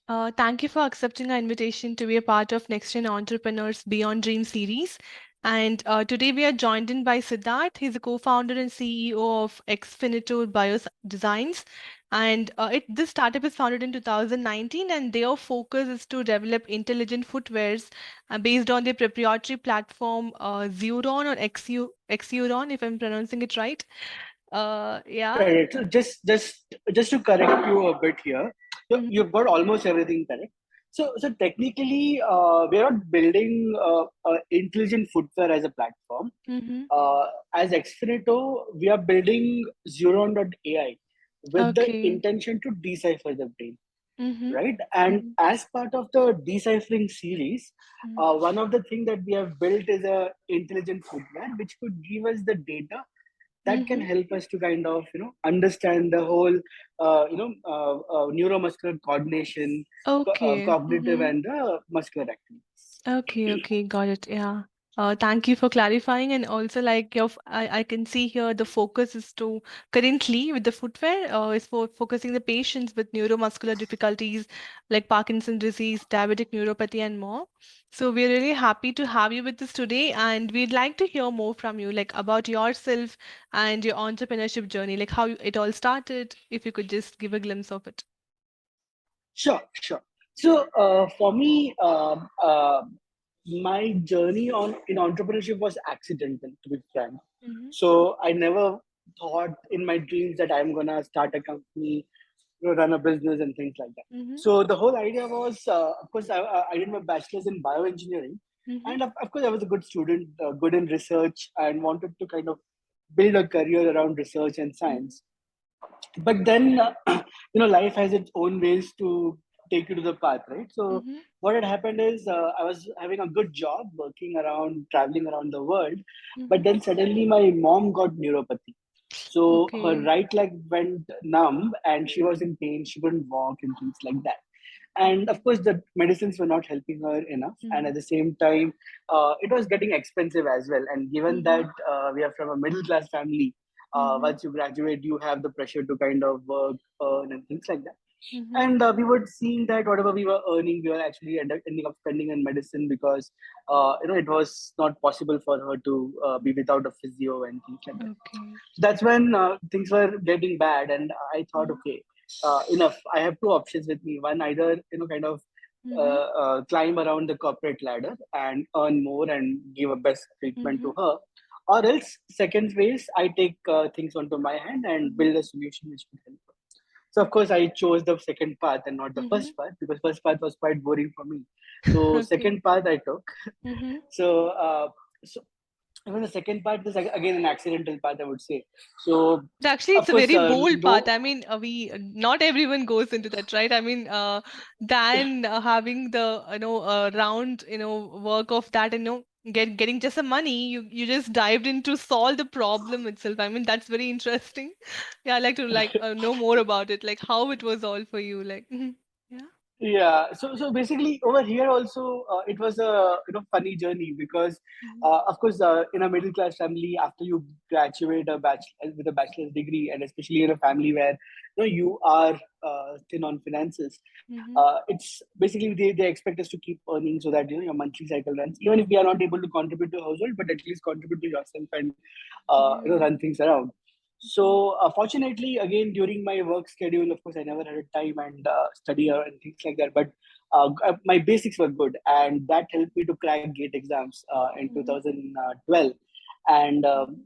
Thank you for accepting our invitation to be a part of Next Gen Entrepreneurs Beyond Dream series. And today we are joined in by Siddharth. He's a co-founder and CEO of Xfinito Bios Designs. And this startup is founded in 2019, and their focus is to develop intelligent footwears based on their proprietary platform, Xeuron or Xeuron, if I'm pronouncing it right. Yeah. Right. So just to correct you a bit here, you've got almost everything correct. So technically, we're not building intelligent footwear as a platform. Mm-hmm. As Xfinito, we are building Xeuron.ai with the Okay. intention to decipher the brain, Mm-hmm. right? And Mm-hmm. as part of the deciphering series, Mm-hmm. one of the things that we have built is a intelligent footwear, which could give us the data that can Mm-hmm. help us to kind of understand the whole neuromuscular coordination, Okay. cognitive Mm-hmm. and muscular activities. Okay, okay, got it. Yeah. Thank you for clarifying. And also, like I can see here the focus is to currently with the footwear is for focusing the patients with neuromuscular difficulties like Parkinson's disease, diabetic neuropathy, and more. So we're really happy to have you with us today, and we'd like to hear more from you, like about yourself and your entrepreneurship journey, like how it all started. If you could just give a glimpse of it. Sure, sure. So for me, my journey on in entrepreneurship was accidental, to be frank. Mm-hmm. So I never thought in my dreams that I'm gonna start a company, run a business and things like that. Mm-hmm. So the whole idea was, of course, I did my bachelor's in bioengineering, Mm-hmm. and of course, I was a good student, good in research, and wanted to kind of build a career around research and science. But then, life has its own ways to take you to the path, right? So Mm-hmm. what had happened is I was having a good job working around, traveling around the world, but Mm-hmm. then suddenly my mom got neuropathy. So her Okay. right leg went numb and she was in pain. She couldn't walk and things like that. And of course, the medicines were not helping her enough. And Mm-hmm. at the same time, it was getting expensive as well. And given that Mhm, we are from a middle class family, mhm, once you graduate, you have the pressure to kind of work, earn, and things like that. mhm. And we were seeing that whatever we were earning, we were actually ending up spending in medicine because it was not possible for her to be without a physio and things like that. Okay. That's when things were getting bad, and I thought, Mhm, okay, enough. I have two options with me. One, either kind of mhm, climb around the corporate ladder and earn more and give a best treatment to mhm, her, or else second phase, I take things onto my hand and mhm, build a solution which would help her. So of course, I chose the second path and not the mhm. first path because first path was quite boring for me. So Okay. second path I took. Mhm. So so even the second part is again an accidental path, I would say. So But actually, it's of a course, very bold path. no, I mean, we not everyone goes into that, right? I mean, than having the round work of that, getting just some money, you just dived in to solve the problem itself. I mean, that's very interesting. Yeah, I'd like to know more about it, like how it was all for you, like. Yeah. yeah. So basically, over here also, it was a funny journey because, Mhm. of course, in a middle class family, after you graduate with a bachelor's degree, and especially in a family where you are thin on finances, Mhm. it's basically they expect us to keep earning so that your monthly cycle runs. Even if we are not able to contribute to household, but at least contribute to yourself and Yeah. run things around. Mhm. So fortunately, again during my work schedule, of course, I never had a time and study and things like that. But my basics were good, and that helped me to crack GATE exams in Mhm. 2012. And Mhm.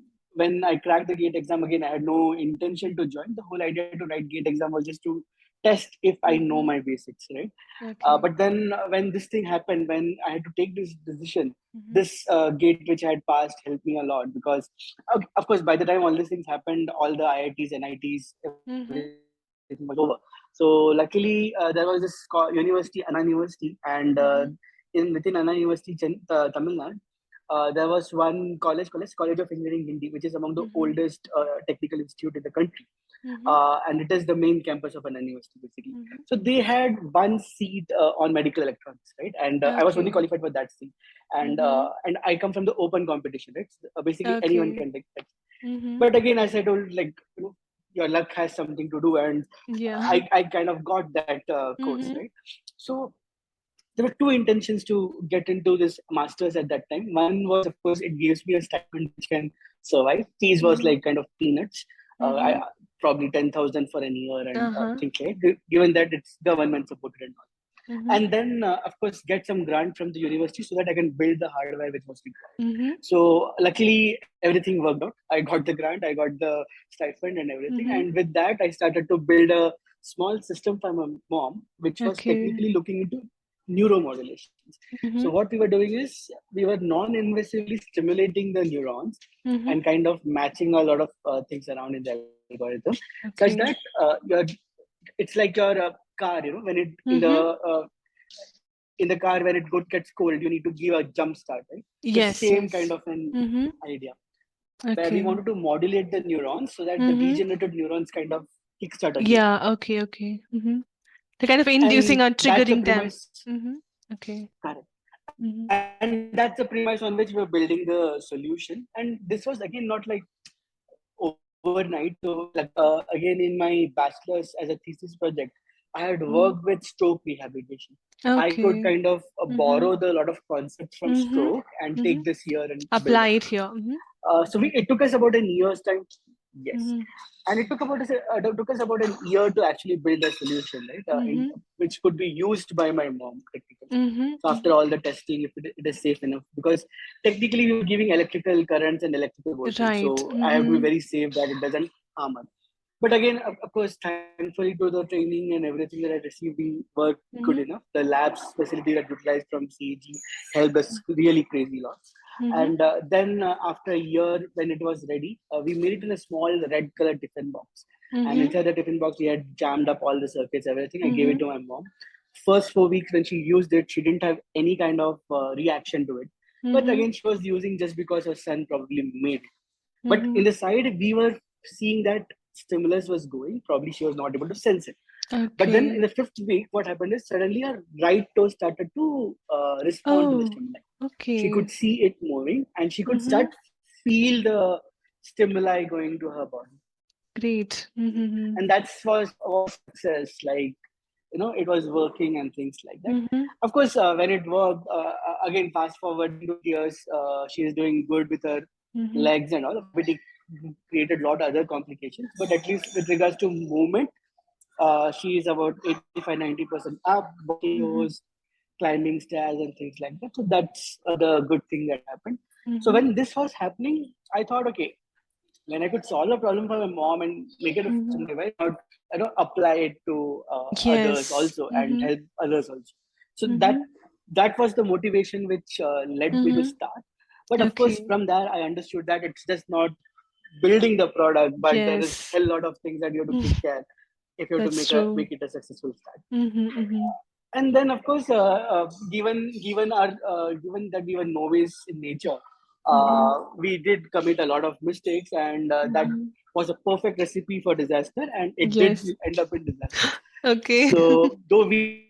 when I cracked the GATE exam, again, I had no intention to join. The whole idea to write GATE exam was just to test if I know Mhm. my basics, right? Okay. But then when this thing happened, when I had to take this decision, Mhm. this GATE which I had passed helped me a lot because, of course, by the time all these things happened, all the IITs, NITs, everything was Mhm. over. So luckily, there was this university, Anna University, and Mhm. within Anna University, Tamil Nadu, there was one College of Engineering Hindi, which is among the Mhm. oldest technical institute in the country, Mhm. and it is the main campus of an university basically. Mhm. So they had one seat on medical electronics, right? And I was only Okay. qualified for that seat, Mhm. and I come from the open competition, right? So, basically, anyone Okay. can take that. Mhm. But again, as I told, like your luck has something to do, and Yeah. I kind of got that course, Mm-hmm. right? So there were two intentions to get into this masters at that time. One was, of course, it gives me a stipend which can survive. Fees was Mm-hmm. like kind of peanuts. Mm-hmm. I probably 10,000 for an year and Uh-huh. things like that, given that it's government supported and all. Mm-hmm. And then, of course, get some grant from the university so that I can build the hardware which was required. Mm-hmm. So luckily, everything worked out. I got the grant, I got the stipend and everything. Mm-hmm. And with that, I started to build a small system for my mom, which was Okay. technically looking into neuromodulations. Mm-hmm. So what we were doing is we were non-invasively stimulating the neurons Mm-hmm. and kind of matching a lot of things around in the algorithm, such that Okay. it's like your car, when it Mm-hmm. in the car when it gets cold, you need to give a jump start, right? The Yes, same kind yes. of an Mm-hmm. idea where we Okay. wanted to modulate the neurons so that the Mm-hmm. degenerative neurons kind of kickstart again. Yeah, okay, okay. Mm-hmm. The kind of inducing And or that's the triggering them. premise. Mm-hmm. Okay. Correct. Mm-hmm. And that's the premise on which we're building the solution. And this was again not like overnight. So again, in my bachelor's as a thesis project, I had Mm-hmm. worked with stroke rehabilitation. I could Okay. kind of Mm-hmm. borrow the lot of concepts from Mm-hmm. stroke and Mm-hmm. take this here and build Apply it. it here. Mm-hmm. It took us about a year's time. Yes, Mm-hmm. and it took us about a year to actually build a solution, right? Mm-hmm. Which could be used by my mom technically. Mm-hmm. So after all the testing, if it is safe enough, because technically we were giving electrical currents and electrical voltage, Right. so I have to be Mm-hmm. very safe that it doesn't harm us. But again, of course, thankfully to the training and everything that I received, we were good Mm-hmm. enough. The labs facility that utilized from CAG helped us really crazy lot. Mm-hmm. And then after a year, when it was ready, we made it in a small red color tiffin box. And Mm-hmm. inside the tiffin box, we had jammed up all the circuits, everything. I gave it Mm-hmm. to my mom. First 4 weeks when she used it, she didn't have any kind of reaction to it. But Mm-hmm. again, she was using just because her son probably made it. But Mm-hmm. in the side, we were seeing that stimulus was going. Probably she was not able to sense it. But then in Okay. the fifth week, what happened is suddenly her right toe started to respond to the Oh, stimuli. She okay. could see it moving and she could Mm-hmm. start feel the stimuli going to her body. Great. Mm-hmm. And that was success. Like, it was working and things like that. Mm-hmm. Of course, when it worked, again, fast forward 2 years, she is doing good with her Mm-hmm. legs and all. Obviously, created a lot of other complications, but at least with regards to movement, she is about 85-90% up, walking Mm-hmm. those, climbing stairs and things like that. So that's the good thing that happened. So Mm-hmm. when this was happening, I thought, okay, when I could solve a problem for my mom and make it a Mm-hmm. functional device, I don't apply it to others Yes. also and Mm-hmm. help others also. So Mm-hmm. that was the motivation which led me to Mm-hmm. start. But of course, Okay. from there, I understood that it's just not building the product, but there is Yes. hell lot of things that you have to take care if you have to That's true. make it a successful start. Mm-hmm. Mm-hmm. And then of course, given that we were novice in nature, Mm-hmm. we did commit a lot of mistakes, and that Mm-hmm. was a perfect recipe for disaster, and it did Yes. end up in disaster. Okay. So though we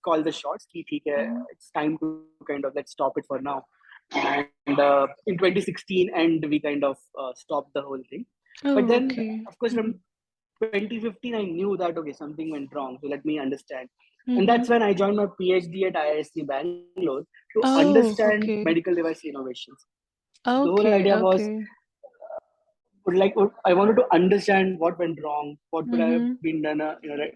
call the shots, ki, theek hai, Mm-hmm. it's time to kind of let's stop it for now. And in 2016 and we kind of stopped the whole thing. But Oh, then okay. of course Mm-hmm. from 2015 I knew that okay, something went wrong, so let me understand. And Mm-hmm. that's when I joined my PhD at IISc Bangalore to Oh, understand okay. medical device innovations. The whole Okay, idea was okay. I wanted to understand what went wrong, what could have Mm-hmm. been done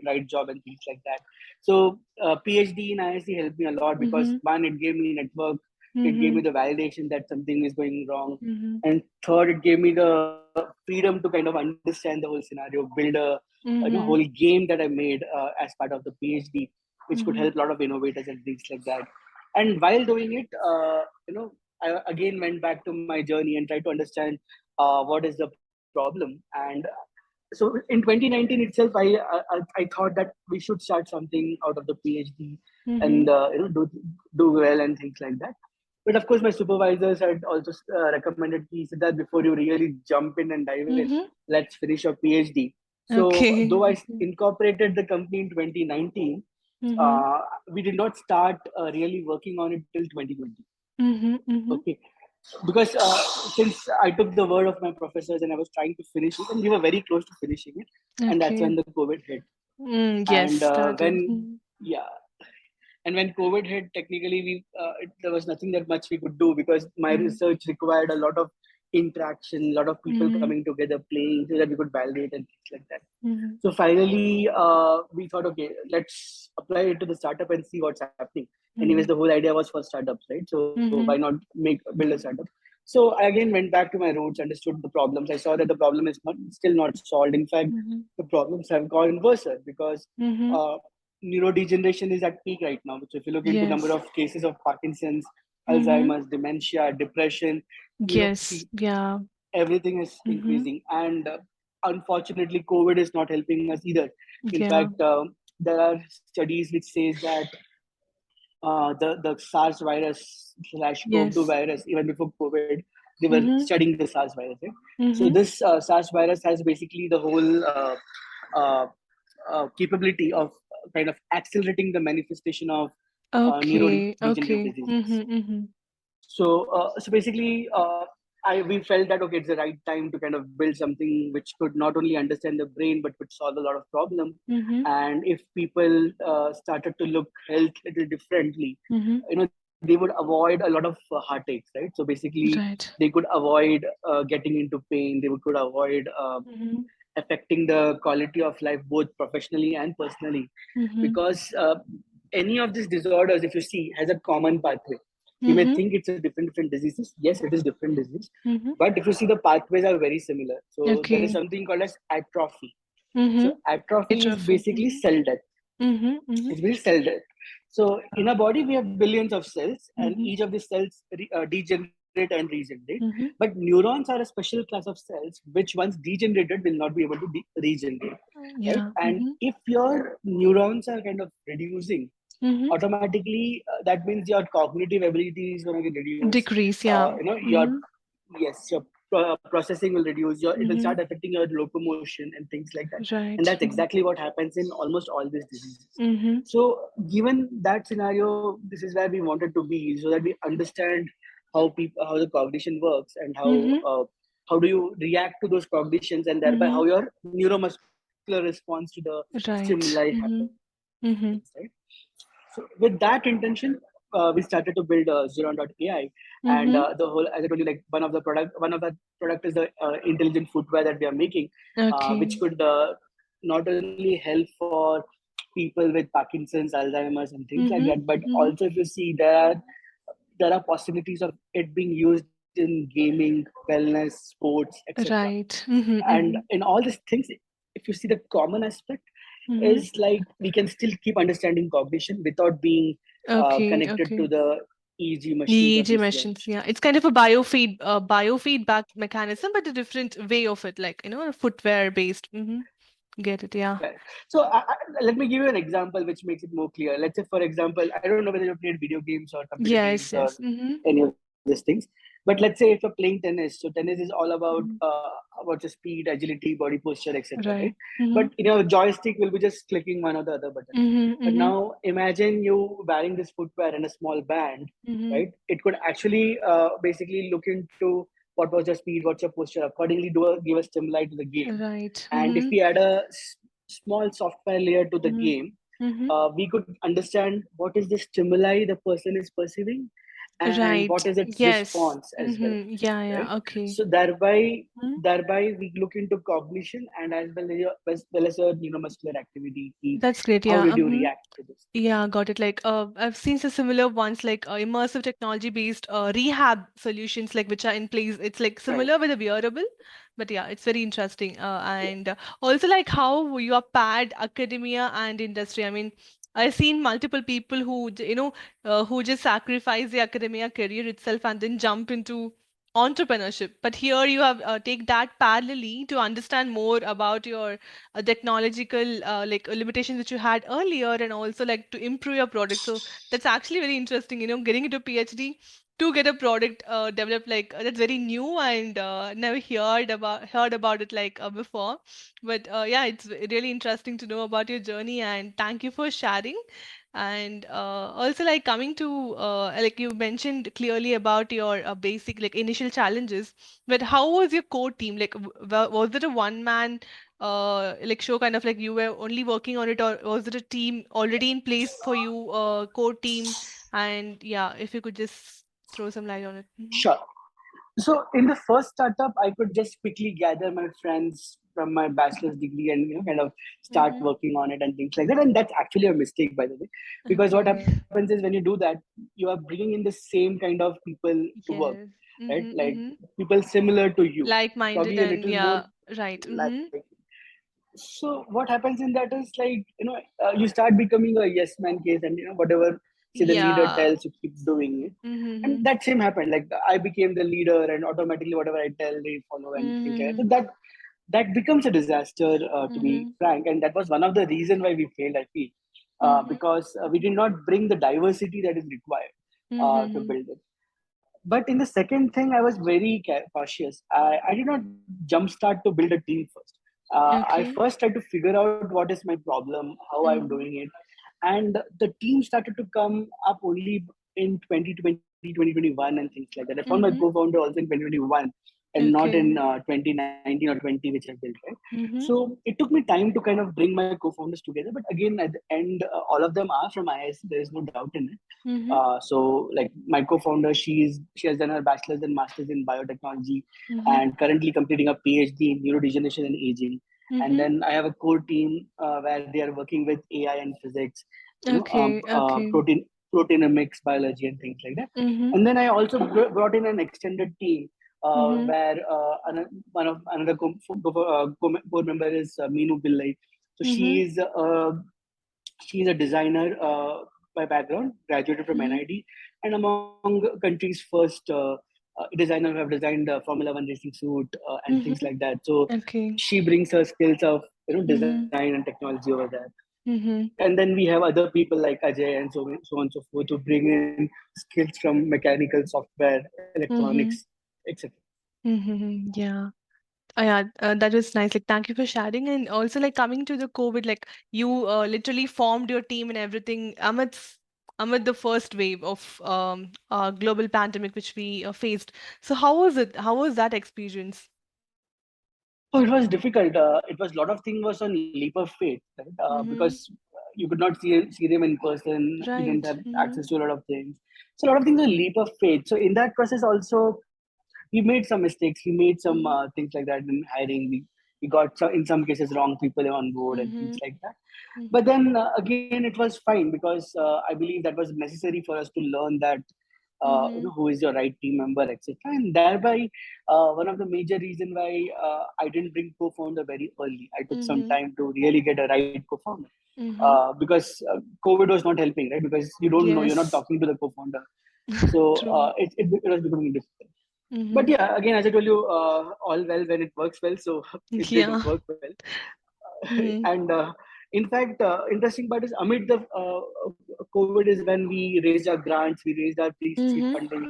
right job and things like that. So PhD in ISC helped me a lot because Mm-hmm. one, it gave me network, it gave Mm-hmm. me the validation that something is going wrong, Mm-hmm. and third, it gave me the freedom to kind of understand the whole scenario, build a whole Mm-hmm. game that I made as part of the PhD, which could Mm-hmm. help a lot of innovators and things like that. And while doing it, I again went back to my journey and tried to understand what is the problem. And so in 2019 itself, I thought that we should start something out of the PhD Mm-hmm. and do well and things like that. But of course, my supervisors had also recommended me that before you really jump in and dive in, Mm-hmm. let's finish your PhD. So Okay. though I Okay. incorporated the company in 2019, Mm-hmm. uh, we did not start really working on it till 2020. Mm-hmm. Mm-hmm. Okay, because since I took the word of my professors and I was trying to finish it, and we were very close to finishing it, and that's Okay. when the COVID hit. Yes, And started. when yeah, and when COVID hit, technically there was nothing that much we could do because my Mm-hmm. research required a lot of interaction, a lot of people Mm-hmm. coming together, playing, so that we could validate and things like that. Mm-hmm. So finally, we thought, okay, let's apply it to the startup and see what's happening. Anyways, the Mm-hmm. whole idea was for startups, right? So why not Mm-hmm. build a startup? So I again went back to my roots, understood the problems. I saw that the problem is still not solved. In fact, Mm-hmm. the problems have gotten worse because Mm-hmm. uh, neurodegeneration is at peak right now. So if you look into number Yes. of cases of Parkinson's, Mm-hmm. Alzheimer's, dementia, depression, Yes. see, Yeah. everything is Mm-hmm. increasing. And unfortunately, COVID is not helping us either. In Yeah. fact, there are studies which says that the SARS virus slash CoV-2 Yes. virus, even before COVID, they were Mm-hmm. studying the SARS virus. Right? So Mm-hmm. this SARS virus has basically the whole uh, capability of kind of accelerating the manifestation of Okay. neurodegenerative Okay. diseases. Mm-hmm. Mm-hmm. So basically, we felt that okay, it's the right time to kind of build something which could not only understand the brain but could solve a lot of problem. Mm-hmm. And if people started to look health a little differently, Mm-hmm. they would avoid a lot of heartaches, right? So basically, Right. they could avoid getting into pain. Could avoid Mm-hmm. affecting the quality of life both professionally and personally, Mm-hmm. because any of these disorders, if you see, has a common pathway. You may Mm-hmm. think it's a different diseases. Yes, it is different disease, Mm-hmm. but if you see, the pathways are very similar. So there is Okay. something called as atrophy. Mm-hmm. So atrophy is Atrophy. basically Mm-hmm. cell death. Mm-hmm. Mm-hmm. It's basically cell death. So in a body we have billions of cells, and Mm-hmm. each of these cells degenerate and regenerate. But Mm-hmm. neurons are a special class of cells which, once degenerated, will not be able to regenerate, right? Yeah. And Mm-hmm. if your neurons are kind of reducing, Mm-hmm. automatically that means your cognitive ability is going to get reduced. Decrease. Yeah. Your Mm-hmm. yes, your processing will reduce. It will Mm-hmm. start affecting your locomotion and things like that. And Right. that's exactly what happens in almost all these diseases. Mm-hmm. So given that scenario, this is where we wanted to be, so that we understand how the cognition works, and Mm-hmm. how do you react to those cognitions, and thereby Mm-hmm. how your neuromuscular response to the stimuli Right. happens, Mm-hmm. right? Mm-hmm. So with that intention, we started to build Xeuron.ai, and the Mm-hmm. whole, as I told you, like one of the product is the intelligent footwear that we are making, which Okay. could not only help for people with Parkinson's, Alzheimer's, and things like that, Mm-hmm. but Mm-hmm. also if you see, there are possibilities of it being used in gaming, wellness, sports, etc. Right. Mm-hmm. And Mm-hmm. in all these things, if you see, the common aspect Mm-hmm. is like we can still keep understanding cognition without being Okay. connected to Okay. the EEG machines or EEG BCI machines. Yeah. machines. It's kind of a biofeedback mechanism, but a different way of it, like, footwear based. Mm-hmm. Get it. Yeah. Right. So let me give you an example which makes it more clear. Let's say, for example, I don't know whether you've played video games or computer games Yes. or Yes. Mm-hmm. any of these things, but let's say if you're playing tennis, so tennis is all Mm-hmm. about the speed, agility, body posture, etc. Right? Right. But Mm-hmm. joystick will be just clicking one or the other button. Mm-hmm. But Mm-hmm. now imagine you wearing this footwear and a small band, Mm-hmm. right? It could actually basically look into what was your speed, what's your posture, accordingly give a stimuli to the game. Right. And if Mm-hmm. we add a small software layer to the Mm-hmm. game, Mm-hmm. we could understand what is the stimuli the person is perceiving, and what Right. is its Yes. response as well, Mm-hmm. Yeah. right? Yeah. Okay. So Mm-hmm. thereby we look into cognition, and as well as your neuromuscular activity. That's great. How Yeah. did you Mm-hmm. react to this? Yeah, got it. Like, I've seen some similar ones, like immersive technology-based rehab solutions, like which are in place. It's like Right. similar with a wearable, but yeah, it's very interesting. Yeah. And also like how you are paired academia and industry. I mean, I've seen multiple people who, who just sacrifice the academia career itself and then jump into entrepreneurship. But here you have take that parallelly to understand more about your technological limitations that you had earlier, and also like to improve your product. So that's actually very interesting, getting into PhD. to get a product developed like that's very new and never heard about it like before. But yeah, it's really interesting to know about your journey and thank you for sharing. And also like coming to like you mentioned clearly about your basic like initial challenges, but how was your core team? Like was it a one man like show kind of like you were only working on it, or was it a team already in place for you, core team? And yeah, if you could just throw some light on it. Sure. So in the first startup, I could just quickly gather my friends from my bachelor's degree and kind of start Mm-hmm. working on it and things like that. And that's actually a mistake, by the way, because what Okay. happens is when you do that, you are bringing in the same kind of people to work, Yes. right? Mm-hmm. Like Mm-hmm. people similar to you, Like-minded probably a and little more yeah, right. like. Mm-hmm. So what happens in that is like you start becoming a yes man case, and whatever say the leader Yeah. tells, you keep doing it. Mm-hmm. And that same happened, like I became the leader and automatically whatever I tell they follow and things like that. Mm-hmm. So that becomes a disaster, to be Mm-hmm. frank, and that was one of the reason why we failed, I feel, Mm-hmm. because we did not bring the diversity that is required to Mm-hmm. build it. But in the second thing, I was very cautious. I did not jumpstart to build a team first. I Okay. first tried to figure out what is my problem, how I'm Mm-hmm. doing it. And the team started to come up only in 2020, 2021, and things like that. I found my Mm-hmm. co-founder also in 2021 and not in Okay. 2019 or 20, which I built, right? Mm-hmm. So it took me time to kind of bring my co-founders together. But again, at the end, all of them are from IISc. There is no doubt in it. Mm-hmm. So like my co-founder, she has done her bachelor's and master's in biotechnology Mm-hmm. and currently completing a PhD in neurodegeneration and aging. And Mm-hmm. then I have a core team where they are working with AI and physics, Okay. Okay. proteinomics, biology, and things like that. Mm-hmm. And then I also brought in an extended team Mm-hmm. where one of another core member is Meenu Pillai. So Mm-hmm. she's a designer by background, graduated from Mm-hmm. NID, and among country's first designer who have designed Formula One racing suit and things Mm-hmm. like that. So Okay. she brings her skills of Mm-hmm. design and technology over there. Mm-hmm. And then we have other people like Ajay and so on and so forth who bring in skills from mechanical software, electronics, Mm-hmm. etc. Mm-hmm. Yeah. Yeah, that was nice. Like, thank you for sharing. And also, like, coming to the COVID, like, you literally formed your team and everything amid the first wave of global pandemic which we faced. So, how was it? How was that experience? Oh, it was difficult. It was a lot of things was on leap of faith, right? Mm-hmm. Because you could not see them in person. You didn't Right. have Mm-hmm. access to a lot of things. So a lot of things are leap of faith. So in that process, also we made some mistakes. We made some Mm-hmm. things like that in hiring. We got in some cases wrong people on board and things Mm-hmm. like that. But Mm-hmm. then again, it was fine because I believe that was necessary for us to learn that Mm-hmm. who is your right team member, etc. And thereby, one of the major reason why I didn't bring co-founder very early. I took some Mm-hmm. time to really get a right co-founder Mm-hmm. because COVID was not helping, right? Because you don't know, you're not Yes. talking to the co-founder, so True. it was becoming difficult. But Mm-hmm. yeah, again, as I told you, all well when it works well. So it did Yeah. work well. Mm-hmm. And in fact, interesting part is amid the COVID is when we raised our grants, we raised our pre-seed Mm-hmm. funding,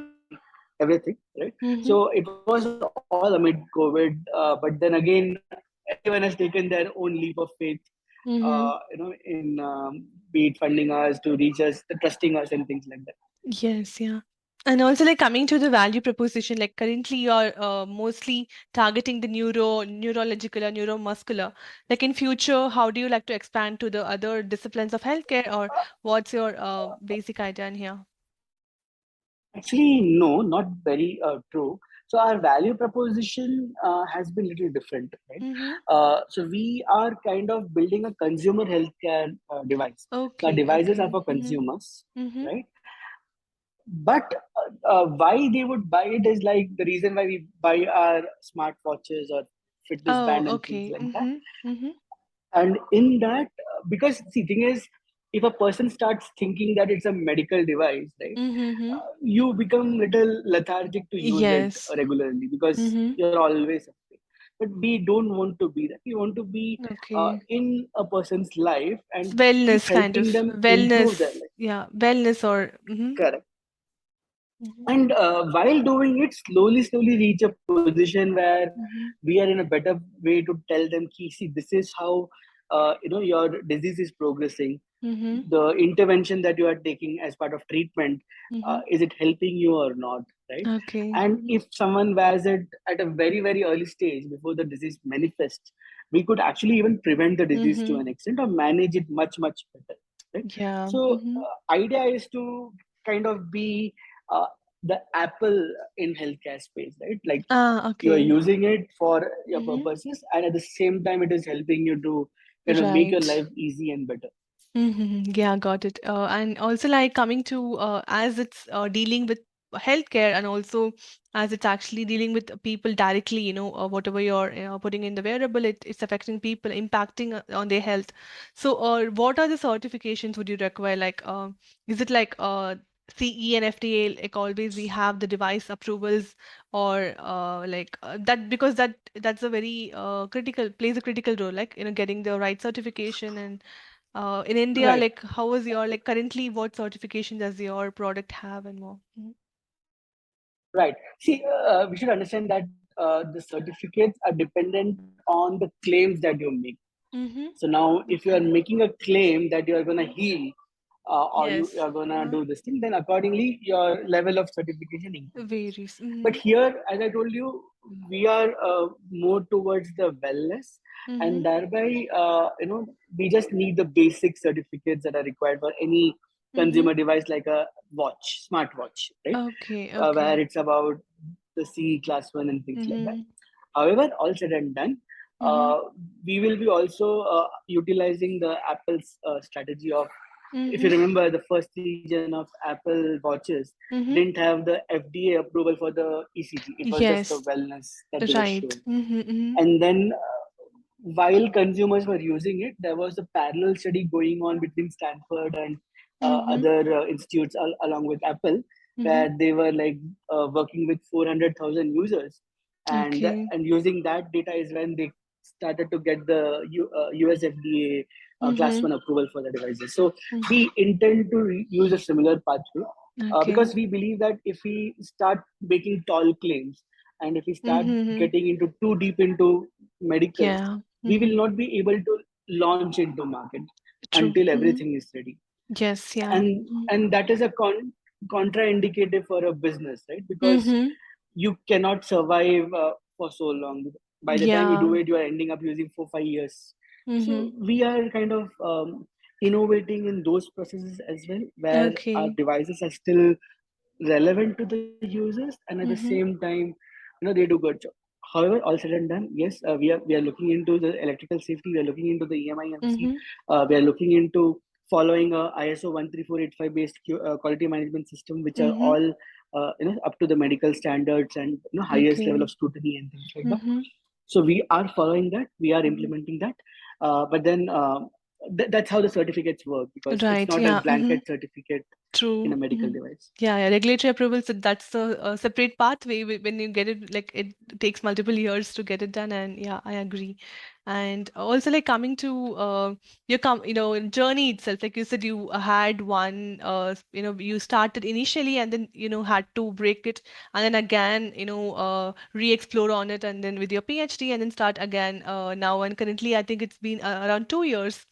everything, right? So Mm-hmm. it was all amid COVID. But then again, everyone has taken their own leap of faith, Mm-hmm. in be it funding us to reach us, trusting us, and things like that. Yes, yeah. And also like coming to the value proposition, like currently you're mostly targeting the neurological or neuromuscular. Like in future, how do you like to expand to the other disciplines of healthcare, or what's your basic idea in here? Actually, no, not very true. So our value proposition has been little different, right? Mm-hmm. So we are kind of building a consumer healthcare device. So our Okay, devices are okay. for Mm-hmm. consumers, Mm-hmm. right? But why they would buy it is like the reason why we buy our smartwatches or fitness Oh, band and things okay. like that. Mm-hmm. Mm-hmm. And in that, because see, thing is, if a person starts thinking that it's a medical device, right, Mm-hmm. you become little lethargic to use it Yes. regularly because Mm-hmm. you're always afraid. But we don't want to be that. We want to be Okay. in a person's life and keep Wellness kind helping of them improve their wellness. life. Yeah, wellness or mm-hmm. Correct. Mm-hmm. And while doing it, slowly reach a position where Mm-hmm. we are in a better way to tell them, "Ki, see, this is how your disease is progressing. Mm-hmm. The intervention that you are taking as part of treatment, Mm-hmm. is it helping you or not, right?" Okay. And Mm-hmm. if someone wears it at a very early stage before the disease manifests, we could actually even prevent the disease to Mm-hmm. an extent or manage it much better, right? Yeah. So Mm-hmm. idea is to kind of be uh, the Apple in healthcare space, right? Like, Ah, you are okay. using it for your Mm-hmm. purposes, and at the same time it is helping you to kind of make your Right. life easy and better. Mm-hmm. Yeah, got it. And also like coming to as it's dealing with healthcare and also as it's actually dealing with people directly, whatever you're putting in the wearable, it's affecting people, impacting on their health. So, what are the certifications would you require? Like, is it like CE and FDA? Like always, we have the device approvals, or that because that's a very critical plays a critical role, like getting the right certification and in India, Right. like how is your like currently what certification does your product have and more? Right. See, we should understand that the certificates are dependent on the claims that you make. Mm-hmm. So now, if you are Okay. making a claim that you are going to heal, or you Yes. are going to do this thing, then accordingly your level of certification increases. Varies. But Mm-hmm. here, as I told you, we are more towards the wellness, and Mm-hmm. thereby, we just need the basic certificates that are required for any Mm-hmm. consumer device like a watch, smartwatch, right? Okay. Where Okay. it's about the C class one and things like that. Mm-hmm. However, all said and done, Mm-hmm. uh, we will be also utilizing the Apple's strategy of, if you Mm-hmm. remember, the first region of Apple watches didn't Mm-hmm. have the FDA approval for the ECG. It was just the Yes. wellness that they were Right. showing. Mm-hmm. Mm-hmm. And then, while consumers were using it, there was a parallel study going on between Stanford and Mm-hmm. other institutes along with Apple, Mm-hmm. where they were like working with 400,000 users, Okay. and using that data is when they started to get the US FDA class Mm-hmm. one approval for the devices. So Mm. we intend to use a similar pathway, Okay. because we believe that if we start making tall claims, and if we start Mm-hmm. getting into too deep into medical, Yeah. we will Mm-hmm. not be able to launch into market True. until Mm-hmm. everything is ready. Yes. Yeah. And that is a contraindicative for a business, right? Because Mm-hmm. you cannot survive for so long. By the time you do Yeah. it, you are ending up using 4 5 years. So Mm-hmm. we are kind of innovating in those processes as well, where our Okay. devices are still relevant to the users, and at the same Mm-hmm. time, they do good job. However, all said and done, yes, we are looking into the electrical safety, we are looking into the EMIMC, Mm-hmm. we are looking into following a ISO 13485 based quality management system, which are Mm-hmm. all up to the medical standards and highest level Okay. of scrutiny and things like that. Mm-hmm. So we are following that, we are Mm-hmm. implementing that, but then that's how the certificates work, because it's Right. not a Yeah. Mm-hmm. blanket certificate in True. a medical Mm-hmm. device. Yeah, yeah. Regulatory approvals, that's a separate pathway when you get it, like it takes multiple years to get it done. And yeah, I agree. And also like coming to journey itself, like you said, you had one, you started initially and then, had to break it and then again, re-explore on it and then with your PhD and then start again now. And currently, I think it's been around 2 years.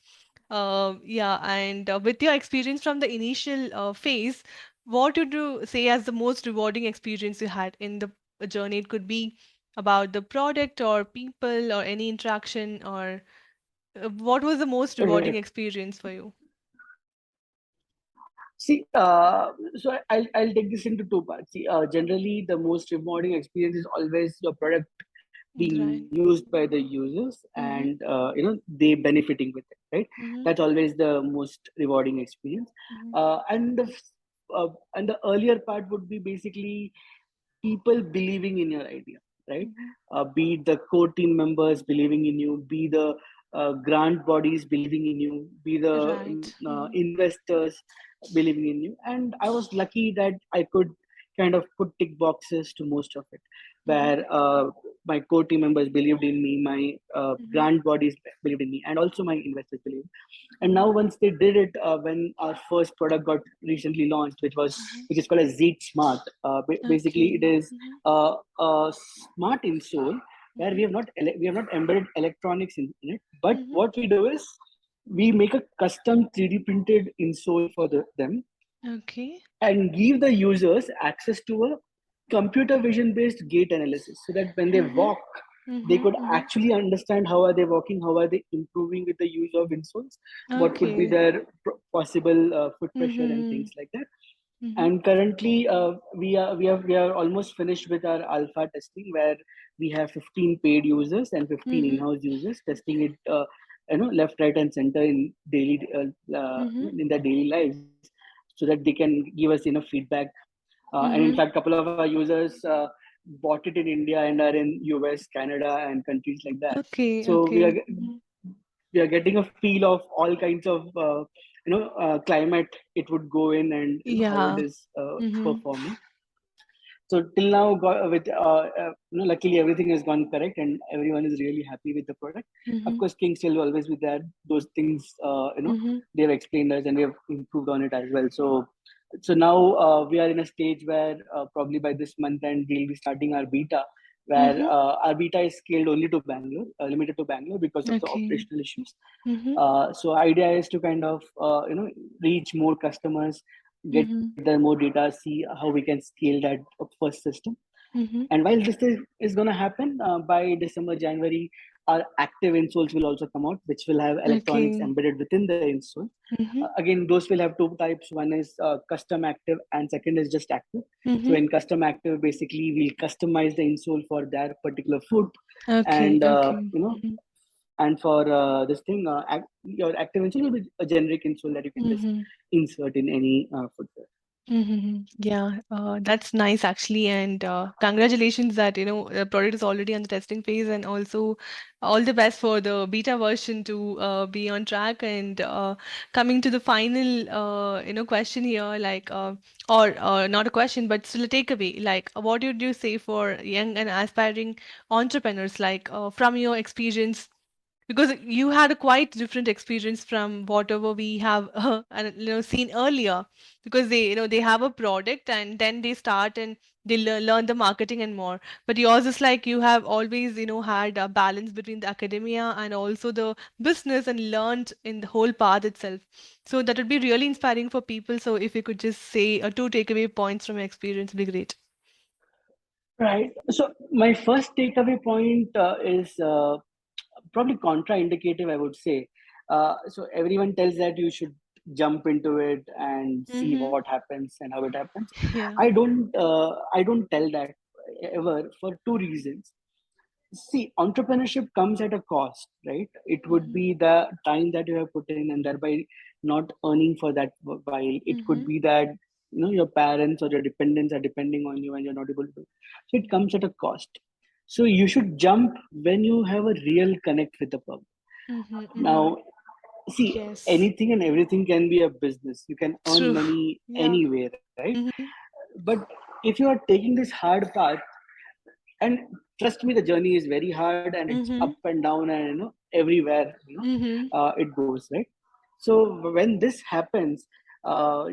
Yeah, and with your experience from the initial phase, what would you say as the most rewarding experience you had in the journey? It could be about the product or people or any interaction, or what was the most rewarding Right. experience for you? See, so I'll take this into two parts. See, generally, the most rewarding experience is always your product being Right. used by the users, and Mm-hmm. they benefiting with it, right? Mm-hmm. That's always the most rewarding experience. Mm-hmm. And the earlier part would be basically people believing in your idea, right? Mm-hmm. Be it the core team members believing in you, be the grant bodies believing in you, be the Right. Mm-hmm. investors believing in you. And I was lucky that I could kind of put tick boxes to most of it, Mm-hmm. where my core team members believed in me, my Mhm. grant bodies believed in me, and also my investors believed. And now Mhm. once they did it, when our first product got recently launched, Mhm. which is called as Zeet Smart. Basically, it Okay. is Mhm. a smart insole where Mhm. we have not embedded electronics in it, but Mhm. what we do is we make a custom 3D printed insole for them Okay. and give the users access to a computer vision based gait analysis, so that when they Mhm. walk they Mhm. could Mhm. actually understand how are they walking, how are they improving with the use of insoles, what could be Okay. their possible foot pressure and things Mhm. like that. Mhm. And currently we are almost finished with our alpha testing, where we have 15 paid users and 15 Mhm. in-house users testing it, left, right, and center in daily Mhm. in their daily lives, so that they can give us enough feedback. And in Mhm. fact, couple of our users bought it in India and are in US, Canada, and countries like that. Okay. So we are Okay. Mhm. getting a feel of all kinds of climate it would go in, and how it Yeah. is Mhm. performing. So till now, luckily everything has gone correct, and everyone is really happy with the product. Of Mhm. course, King still always with that. Those things, Mhm. they have explained us, and we have improved on it as well. So now we are in a stage where probably by this month end we'll be starting our beta, where Mhm. our beta is scaled only to Bangalore, limited to Bangalore because of the Okay. operational issues. Mhm. So idea is to kind of reach more customers, get them Mhm. more data, see how we can scale that first system. Mhm. And while this is going to happen, by December, January, our active insoles will also come out, which will have electronics Okay. embedded within the insole. Mhm. Again, those will have two types. One is custom active, and second is just active. So Mhm. in custom active, basically we'll customize the insole for their particular foot, Okay. and Okay. Mhm. and for this thing, your active insole will be a generic insole that you can just Mhm. insert in any footwear. Mm-hmm. Yeah, that's nice actually, and congratulations that the product is already on the testing phase, and also all the best for the beta version to be on track. And coming to the final question here, like or not a question, but still a takeaway. Like, what would you say for young and aspiring entrepreneurs, like from your experience? Because you had a quite different experience from whatever we have and seen earlier, because they have a product and then they start and they learn the marketing and more, but yours is like you have always had a balance between the academia and also the business and learned in the whole path itself. So that would be really inspiring for people. So if you could just say two takeaway points from your experience, would be great. Right. So my first takeaway point is probably contraindicative, I would say. So everyone tells that you should jump into it and see Mm-hmm. what happens and how it happens. Yeah. I don't tell that ever, for two reasons. See, entrepreneurship comes at a cost, right? It would Mm-hmm. be the time that you have put in, and thereby not earning for that while. It could Mm-hmm. be that your parents or your dependents are depending on you and you're not able to. So it comes at a cost. So you should jump when you have a real connect with the problem. Mm-hmm. Mm-hmm. Now, see, Yes. anything and everything can be a business. You can earn True. money Yeah. anyway, right? Mm-hmm. But if you are taking this hard path, and trust me, the journey is very hard, and it's up Mm-hmm. and down, and everywhere Mm-hmm. it goes, right? So when this happens,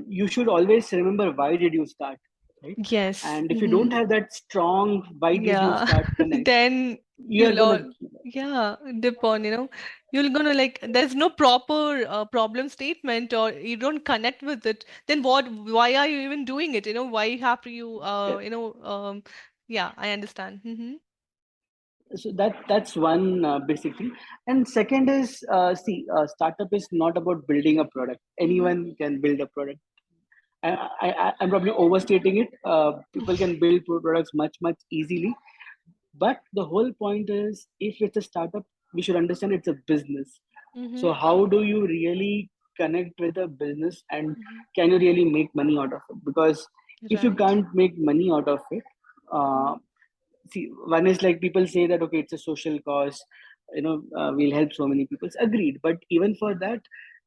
you should always remember why did you start, right? Yes. And if you don't Mm-hmm. have that strong why did you Yeah. start connect, Then you are you'll gonna all, yeah, dip on, you're gonna like, there's no proper problem statement or you don't connect with it. Then why are you even doing it? Why have you, yeah, I understand. Mm-hmm. so that's one basic thing. And second is, see, startup is not about building a product. Mm-hmm. Anyone can build a product. I'm probably overstating it. People can build products much much easily, but the whole point is, if it's a startup, we should understand it's a business. Mm-hmm. So how do you really connect with a business, and Mm-hmm. can you really make money out of it? Because if you Right. can't make money out of it, Mm-hmm. uh, see, one is like people say that okay, it's a social cause, we'll help so many people. Agreed, but even for that,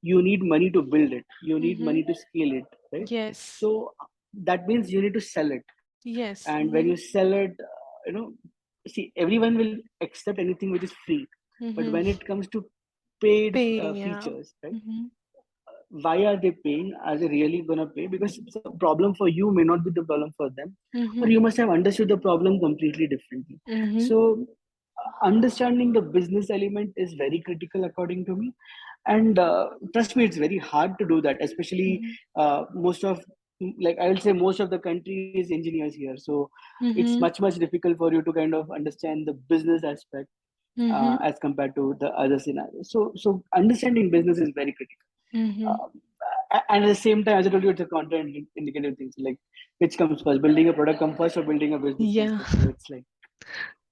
you need money to build it. You need Mm-hmm. money to scale it, right? Yes. So that means you need to sell it, Yes. and when Mm-hmm. you sell it, see, everyone will accept anything which is free, but Mm-hmm. when it comes to paid Paying, yeah. features, right? Mm-hmm. Why are they paying? Are they really going to pay? Because the problem for you may not be the problem for them, or Mm-hmm. you must have understood the problem completely differently. Mm-hmm. So understanding the business element is very critical according to me, and trust me, it's very hard to do that, especially Mm-hmm. most of, like I will say, most of the country is engineers here, so it's Mm-hmm. much difficult for you to kind of understand the business aspect Mm-hmm. as compared to the other scenarios. So understanding business is very critical. Mm-hmm. And at the same time, as I told you, it's a counter-indicative thing. So like, which comes first, building a product come first, or building a business comes Yeah, first? So it's like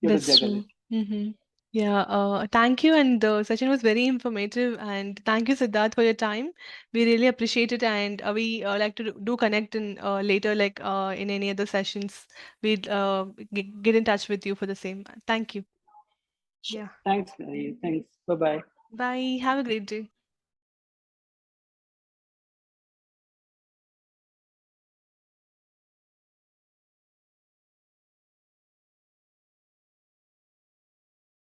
you have to that's juggle it. true. Mm-hmm. Yeah, thank you. And the session was very informative. And thank you, Siddharth, for your time. We really appreciate it. And we like to do connect in later, like in any other sessions. We'd get in touch with you for the same. Thank you. Sure. Yeah. Thanks, Mary. Thanks. Bye bye. Bye. Have a great day.